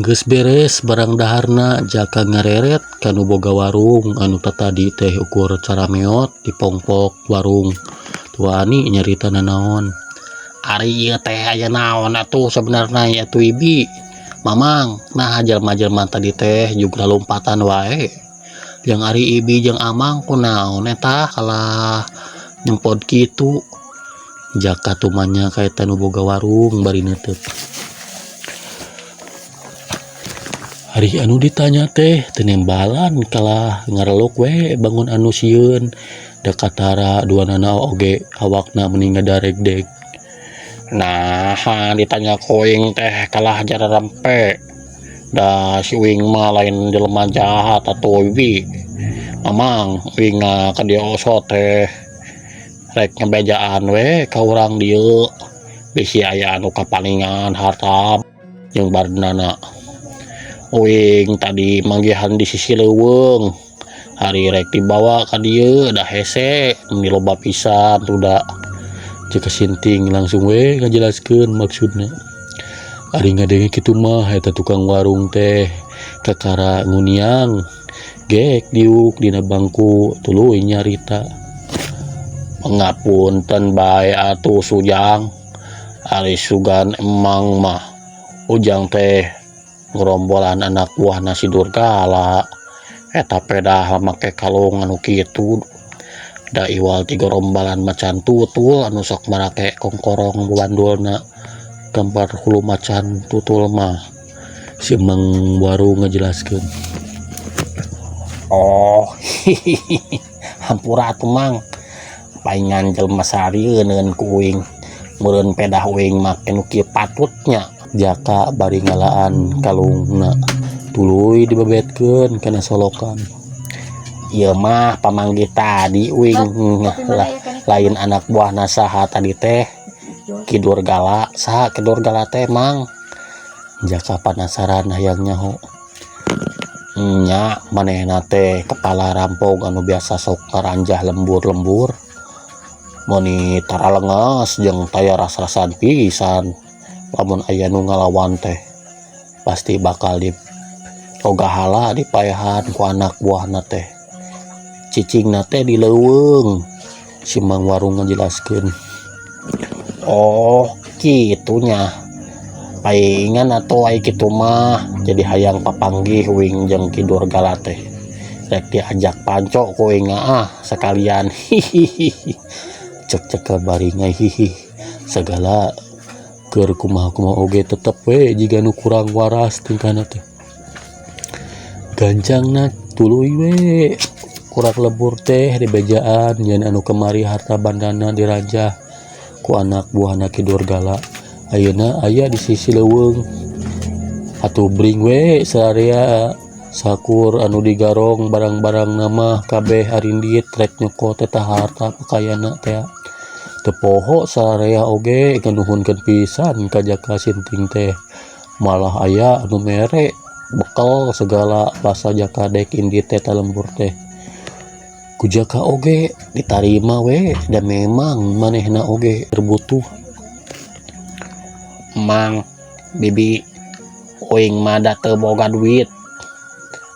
Geus beres barang daharna jaka ngareret kanu boga warung anu tadi teh ukur carameot di pongpok warung. Tuani nyarita naon. Ari ieu teh aya naon atuh sebenarnya ya tu Ibi. Mamang, nah jelema-jelema tadi teh juga lompatan wae. Yang ari Ibi jeung Amang kunaon eta kalah nyempod kitu. Jaka tumanya kaita nu boga warung bari neuteut. Hari anu ditanya teh tenembalan kalah ngarelok we bangun anu sieun da katara duanana oge awakna mending ngadaregdeg. Nah, ditanya koing teh kalah jararampe. Da si uing mah lain jelema jahat atuh Ibi. Mamang uing ka dieu oso teh rek ngebejaan we ka urang dieu. Bisi aya anu kapalingan harta jeung barenana. Uing tadi manggihan di sisi leuweung. Hari rek dibawa ka dieu da hese meni loba pisan tuh da. Jika sinting langsung we ngajelaskeun maksudna. Ari ngadenge kitu mah eta tukang warung teh kakara nguniang gek diuk dina bangku tuluy nyarita. Pangapunten bae atuh Sujang. Ari sugan emang mah Ujang teh ngerombolan anak buahna si Durgala. Eta pedah make kalung anu kitu. Da iwal 3 rombalan macan tutul anu sok marake kongkorong bandulna gambar hulu macan tutul mah si Mang Warung ngajelaskeun. Oh, hampura atuh Mang. Paingan jelema sarieun ku uing. Meureun pedah uing make nu kieu patutnya. Jaka bari ngalaan kalungna tuluy dibebetkeun kana solokan. Ieu mah pamanggih tadi uing lain anak buahna saha tadi teh Ki Durgala. Saha Ki Durgala teh Mang? Jaka penasaran hayang nyaho. Nya manehna teh kepala rampog anu biasa sok ngaranjah lembur-lembur. Moni tara leungeus jeung taya ras-rasan pisan. Lamun aya nu ngalawan teh pasti bakal ogahala dipaehan ku anak buahna teh. Cicingna teh di leuweung. Si Mang Warung ngajelaskeun. Oh, kitunya. Paingan atuh ai kitu mah jadi hayang papanggih uing jeung Ki Durgala teh. Rek diajak panco ku uing sekalian. Hihihi. Cek bari hihi. Segala keur kumaha-kumaha oge tetep we jiga nu kurang waras tingkahna teh. Gancangna tuluy we kurang lebur teh dibejaan yen anu kemari harta bandana diranjah ku anak buahna Ki Durgala. Ayeuna aya di sisi leuweung. Atuh bring we sararea sakur anu digarong barang-barang nama kabeh arindit rek nyokot eta harta pakayana teh. Teu poho sararea oge nganuhunkeun pisan ka Jaka sinting teh. Malah aya anu mere bekal segala basa Jaka dek indit teh lembur teh. Ku Jaka oge ditarima we dan memang manehna oge terbutuh. Mang, Bibi, uing mah da teu boga duit.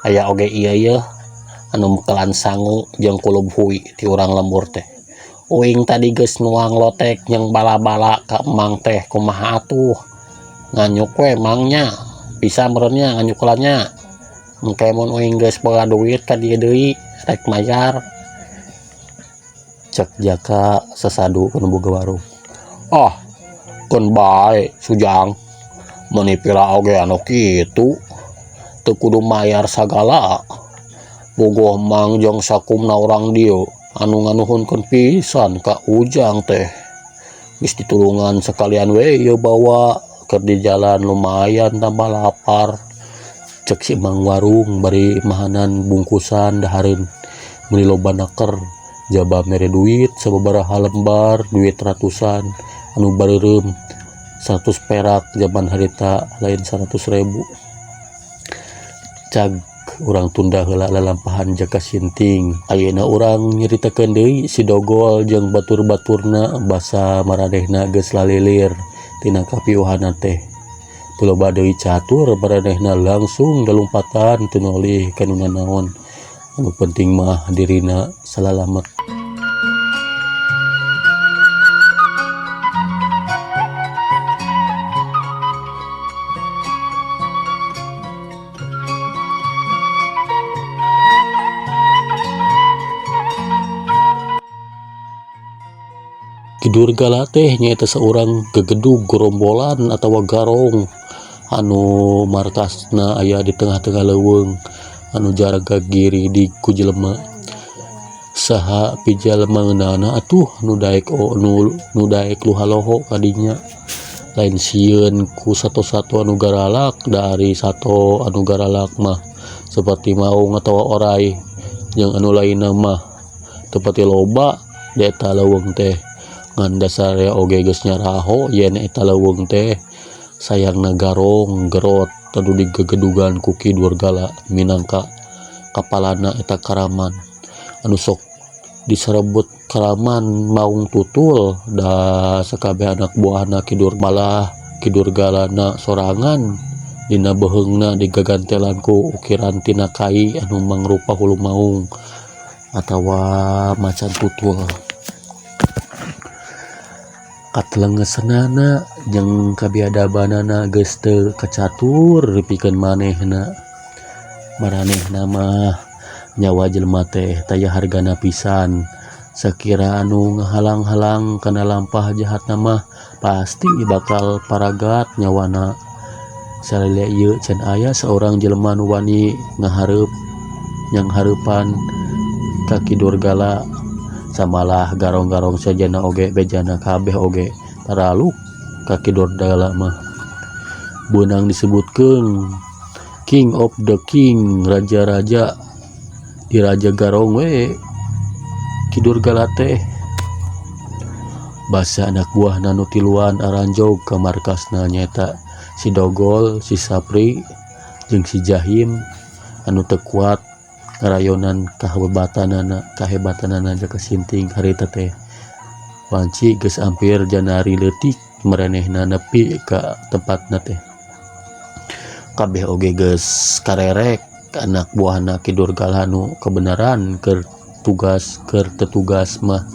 Aya oge ieu yeuh anu mekelan sangu jeung kulup huy ti urang lembur teh. Uing tadi geus nuang lotek jeung bala-bala ka Emang teh kumaha atuh. Nganyuk we Mangnya. Bisa meureunnya nganyukelannya. Engke mun uing geus boga duit ka dieu deui rek mayar. Cek Jaka sasadu kana boga warung. Ah, keun bae Sujang. Mun pira oge anu kitu. Teu kudu mayar sagala. Bogoh Mang jeung sakumna urang dieu anu nganuhunkeun pisan ka Ujang teh. Geus ditulungan sekalian we ieu bawa keur di jalan lumayan tambah lapar. Cek si Mang Warung bari mahanan bungkusan dahareun meuli loba naker. Jaba mere duit sababaraha lembar duit ratusan anu bareureum 100 perak zaman harita lain 100.000. Cag urang tunda heula lalampahan Jaka sinting. Ayeuna urang nyaritakeun deui si Dogol jeung batur-baturna basa maranehna geus lalilir tina kapiuhana teh. teu loba deui catur maranehna langsung dalumpatan teu nolih ka nu nanaon. Anu penting mah dirina salalamet. Ki Durgala teh nyaeta seorang gegedug gerombolan atawa garong anu markasna aya di tengah-tengah leuweung anu jaraga giri di ku jelema. Saha pijalema ngeunana atuh nu daek nu daek luhaloho kadinya. Lain sieun ku sato-sato anu garalak dari sato anu garalak mah seperti maung atawa orai jeung anu lainna mah teu pati loba di eta leuweung teh. Ngan dasare oge geus nyaraho yen eta leuweung teh sayangna garong gerot tadu digegedugan ku Ki Durgala minangka kapalana eta Karaman anu sok diserebut Karaman maung tutul da sakabeh anak buahna Ki Durgala. Ki Durgalana sorangan dina beheungna digagantelan ku ukiran tina kai anu mangrupa hulu maung atawa macan tutul. Katlengesenana jeung kabiadabanana geus teu kacatur pikeun manehna. Maranehna mah nyawa jelema teh taya hargana pisan. Sakira anu ngahalang-halang kana lampah jahatna mah pasti bakal paragat nyawana. Salila ieu can aya seorang jelema nu wani ngahareup nyang hareupan ka Ki Durgala. Samalah garong-garong sajana oge bejana kabeh oge taraluk ka Ki Durgala mah. Beunang disebutkeun King of the King, raja-raja di raja garong we Ki Durgala teh. Basa anak buahna nu tiluan aranjog ka markasna nyaeta si Dogol, si Sapri, jeung si Jahim anu teu kuat ngarayonan kahebatanana jaka sinting harita teh. Wanci geus ampir janari leutik maranehna nepi ka tempatna teh. Kabeh oge geus karerek anak buahna Ki Durgala nu kebenaran keur tetugas mah.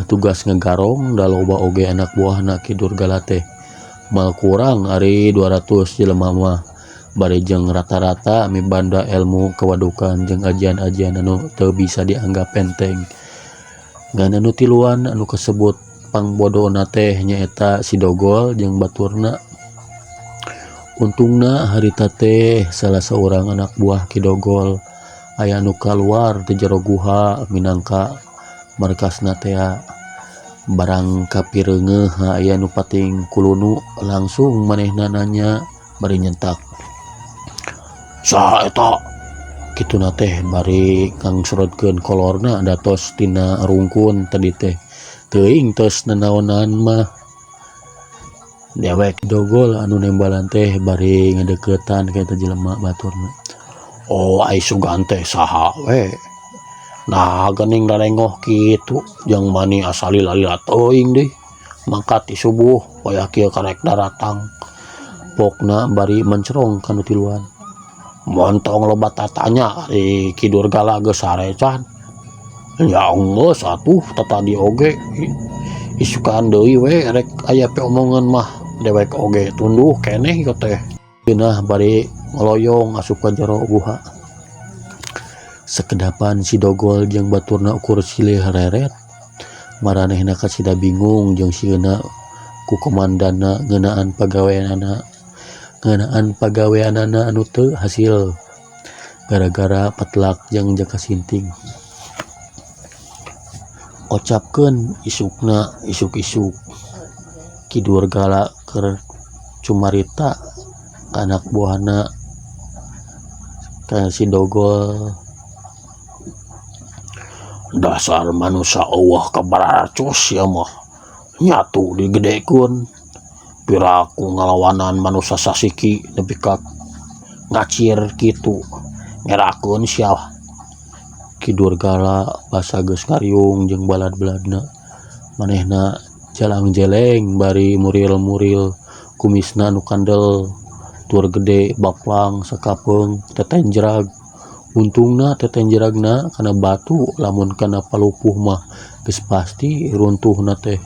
Tugas ngegarong da loba oge anak buahna Ki Durgala teh. Mal kurang ari 200 jelema mah. Bari jeung rata-rata mibanda ilmu kewadukan jeung ajian-ajian anu teu bisa dianggap enteng. Ngan anu tiluan anu kasebut pangbodona teh nyaeta si Dogol jeung baturna. Untungna harita teh salah seorang anak buah Ki Dogol aya anu kaluar ti jero guha minangka markasna teh. Barang kapireungeuh aya nu pating kulunu langsung manehna nanya bari nyentak. Saha eta? Kituna teh bari ngangsurutkeun kolorna datos tina rungkun tadi teh. Teuing tos nanaonan mah. Dewek Dogol anu nembalan teh bari ngadeuketan ka eta jelema baturna. Oh ai sugan teh saha we? Nah geuning darengoh kitu jeung mani asali lalila teuing deui. Mangkat ti subuh wayah kieu karek daratang. Pokna bari mencerong kanu tiluan. Montong loba tatanya di Ki Durgala geus sarecan. Ya geus atuh tatadi oge. Isukan deui we rek aya pe omongan mah dewek oge tunduh keneh ieu teh. Geunah bari ngoloyong asup ka jero guha. Sakedapan si Dogol jeung baturna ukur silih reret. Maranehna kasida bingung jeung sieuna ku komandanna ngeunaan pagaweanana anu teu hasil gara-gara patlak jeung jaka sinting. Ocapkeun isuk-isuk Ki Durgala keur cumarita ka anak buahna ka si Dogol. Dasar manusia Allah kabaracos ya mah nyatu digedekeun. Piraku ngalawanan manusia sasiki nepi ka ngacir kitu ngerakeun sia Ki Durgala basa geus ngariung jeung balad-baladna. Manehna jalang jeleng bari muril-muril kumisna nu kandel tur gede baplang sakapeung tetenjerag. Untungna tetenjeragna kana batu, lamun kana palupuh mah geus pasti runtuhna teh.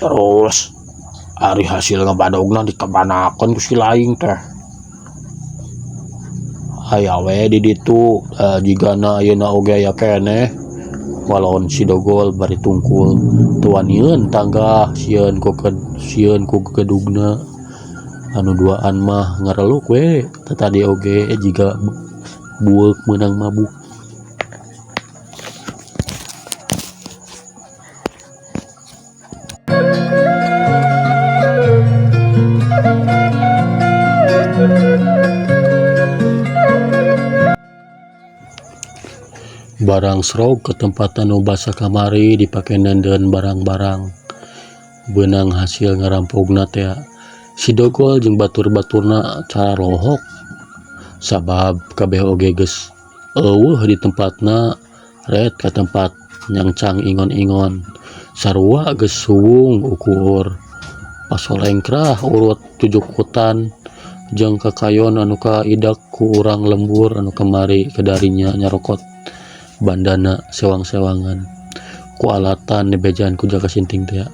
Terus ari hasil ngabadogna dikabanakeun ku si laing teh. Aya we di ditu jigana ayeuna oge aya keneh. Walon si dogol bari tungkul tuanieun tangga sieun ku gedugna. Anu duaan mah ngareluk we tadi oge jiga bueuk meunang mabuk. Barang srog ke tempat anu basa kamari dipake nandeun barang-barang. Beunang hasil ngarampogna teh si dogol jeung batur-baturna cara lohok. Sabab kabeh oge geus eueuh di tempatna, ret ka tempat nyangcang ingon-ingon. Sarua geus suwung ukur. Pasolengkrah urut tujukutan jeung kakayon anu kaidak ku urang lembur anu kamari kedarinya nyarokot bandana sewang-sewangan ku alatan dibejaan ku jaka sinting teh.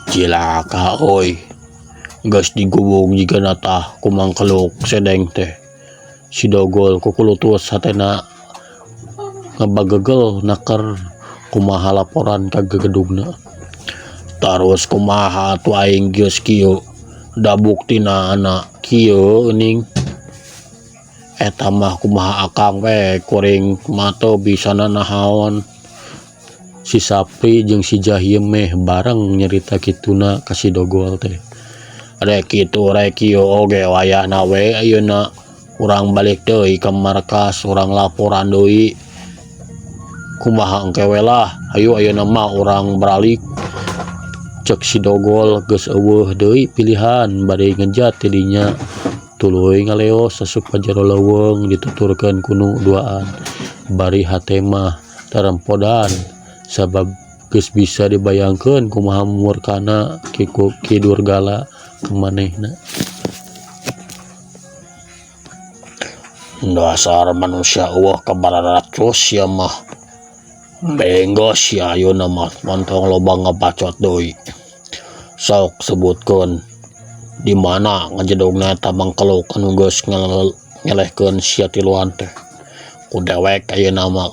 Cilaka oi, geus digubung jigana tah ku mangkeluk sedeng teh. Si dogol kukulutus hatena ngabagegel naker kumaha laporan ka gegedugna. Tarus kumaha atuh aing geus kieu, da buktina anak kieu euning. Eta mah kumaha akang we kuring mah teu bisa nanahaon. Si Sapri jeung si Jahiem meh bareng nyarita kituna ka si dogol teh. Rek kitu rek kieu oge wayahna we ayeuna urang balik deui ka markas, urang laporan deui. Kumaha engke we lah, hayu ayeuna mah urang beralik. Cek si dogol geus eueuh deui pilihan bade ngejat tidinya. Tuluy ngaleos asup ka jero leuweung dituturkeun kunu duaan. Bari hate mah tarempodan sabab geus bisa dibayangkeun kumaha murkana Ki Durgala ka manehna. Dasar manusia eueuh kabararacus ya mah. Benggos ya ayeuna mah montong loba ngabacot deui. Sok sebutkeun di mana ngajedogna eta mangkeluk anu geus ngelehkeun sia tiluan teh. Ku dewek ayeuna mah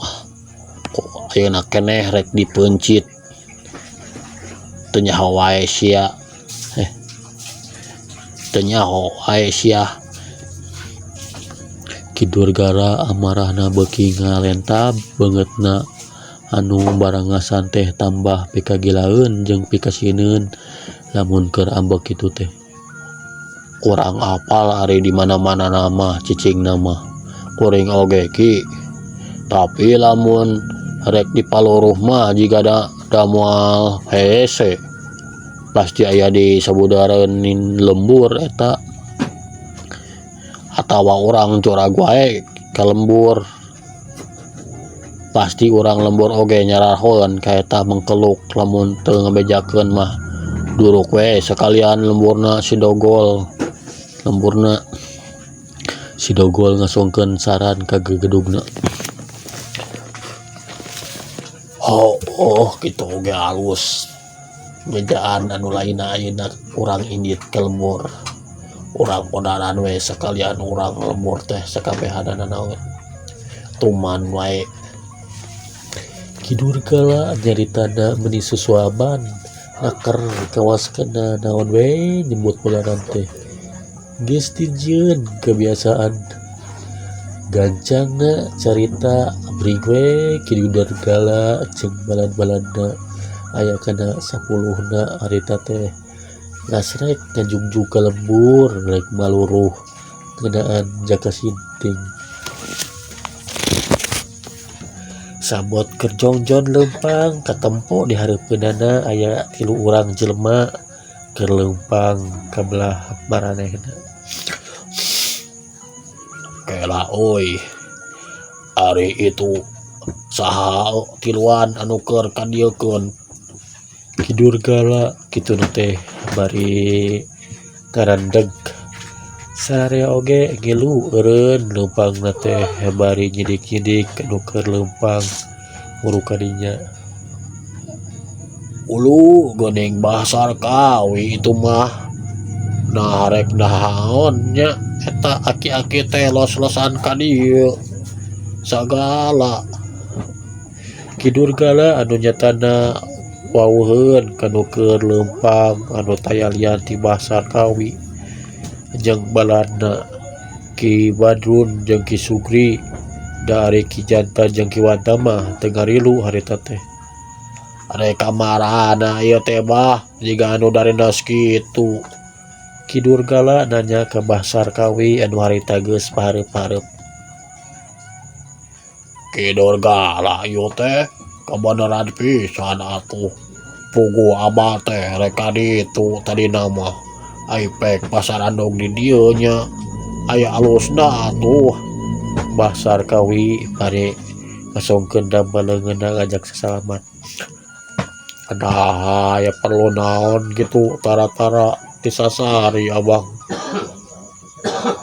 ayeuna keneh rek dipeuncit. Teu nyaho wae sia. Teu nyaho wae sia. Ki Durgala amarahna beuki ngalentab beungeutna anu barangasan teh tambah pikagilaeun jeung pikasieun lamun keur ambek kitu teh. Kurang apal ari di mana-mana nama cicing nama kuring oge ki, tapi lamun rek dipaluruh mah jiga da moal hese pasti aya di sabudareun lembur eta atawa urang curag wae ka lembur. Pasti urang lembur oge nyarahoeun ka eta mangkeluk lamun teu ngabejakeun mah duruk we sekalian lemburna si dogol. Lemburna si dogol ngasongkeun saran ka gegedugna. Oh kitu oge alus. Jejaan anu lainna ayeuna urang indit ke lembur. Urang podaran we sekalian urang lembur teh sakabehanana naon. Tuman wae. Ki Durgala nyaritana meuni susuaban naker kawaskana naon we nyebut polanan teh. Geus dijieun kebiasaan. Gancangna carita abrig we Ki Durgala jeung balad-baladna aya kana 10na harita teh. Ngasrek ngajugju ka lembur rek maluruh ngeunaan jaka sinting. Sabot keur jongjon leumpang katempo di hareupeunana aya 3 urang jelema keur leumpang ka belah maranehna. Kela oi, ari itu saha tiluan anu keur kadiekeun. Ki Durgala kituna teh bari ngarandeg sarea oge ngilu eureun leumpangna teh bari nyidik-nyidik anu keur leumpang muru kadinya. Ulu geuning Basar Kawi itu mah narek naonnya eta aki-aki teh los-losan ka dieu sagala. Kidur gala anu nyatana waweuheun kanu keur leumpang anu tayalian ti Basar Kawi jeung baladna Ki Badrun jeung Ki Sugri da ari Ki Jantan jeung Ki Wanta mah teu ngarilu harita teh. Are kamarana ieu teh mah jiga anu darenas kitu. Kidur gala nanya ke Basar Kawi anu harita geus pahareup-hareup. Kidur gala ieu teh kebenaran pisan atuh. Pugu abah teh rek ka ditu tadina mah aipek pasar andong di dieu nya aya alusna atuh. Basar Kawi bari ngasongkeun damba leungeunna ngajak sasalamat. Adah ya perlu naon gitu tara-tara disasari abang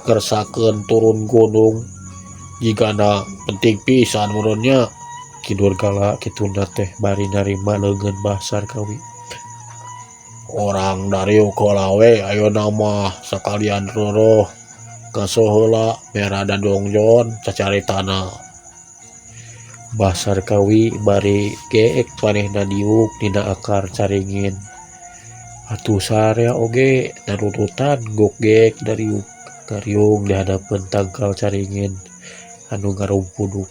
gersakeun turun gunung jigana penting pisan menurutnya. Kidur gala kituna teh bari narima leungeun Basar Kawi. Orang dari ukolawe ayo nama sekalian roroh kasoheula merah dan dongjon cacaritana. Basar Kawi bari geek manehna diuk dina akar caringin. Atuh sarea oge narututan gok geek dariuk kariung di hadapan tangkal caringin anu ngarumpuduk.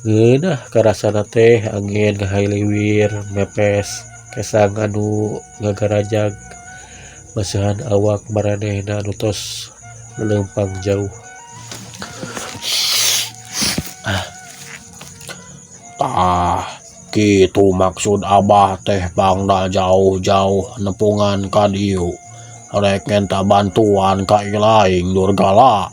Ngeunah karasana teh angin ngahiliwir mepes kesang anu ngagarajag maseuhan awak maranehna anu tos leumpang jauh. Gitu maksud abah teh bangda jauh-jauh nepungan ka dieu rek ngenta bantuan ka ilaing Durgala.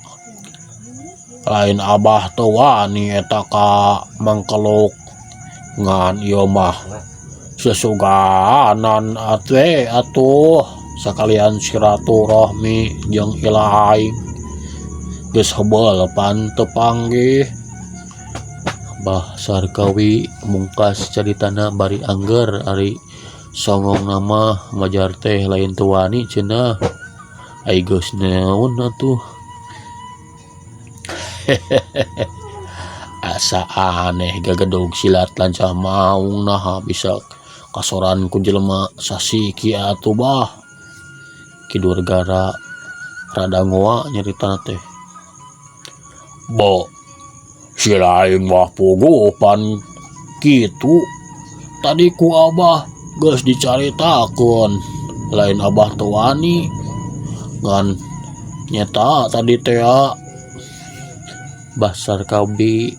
Lain abah teu wani eta ka mangkeluk ngan ieu mah sesuganan atuh sakalian silaturahmi jeung ilaing geus heubeul pan teu panggih. Basar Kawi mungkas caritana bari angger ari songong nama majar teh lain teu wani cenah. Ai geus naon atuh. Asa aneh gagedog silat lancah maung nah bisa kasoran ku jelema sasiki atuh bah. Kidur gara rada ngoa nyaritana teh. Bo si lain mah puguh pan kitu tadi ku abah geus dicaritakeun lain abah teu wani ngan nyata tadi teh. Basar Kawi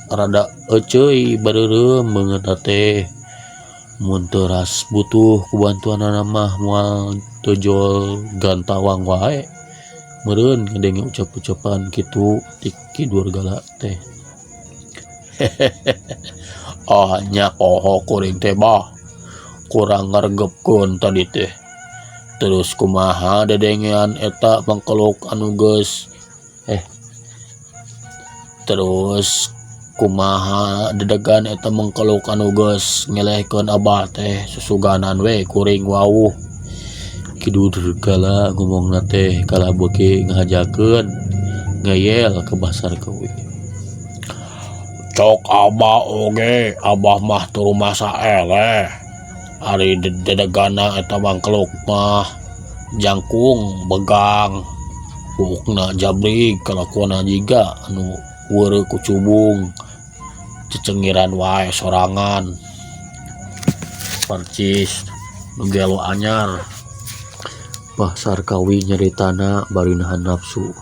rada euceuy bareureum beungeut teh. Mun teu ras butuh kubantuanana mah moal tojol gantawang wae. Meureun ngadenge ucap-ucapan kitu ti Kidur gala teh. Nya poho kuring teh bah kurang ngaregepkeun tadi teh. Terus kumaha dedengean eta mangkeluk anu geus terus kumaha dedegan eta mangkeluk anu geus ngelehkeun abah teh susuganan we kuring wawuh. Kidur gala ngomongna teh kala beuki ngahajakeun ngeyel ke Basar Kawi. Cok abah oge abah mah teu rumasa eleh ari dedegana eta mangkeluk mah jangkung begang buukna jabrig kalakuana jiga anu weureu ku cubung cecengiran wae sorangan percis nu gelo anyar. Basar Kawi nyaritana bari nahan nafsu.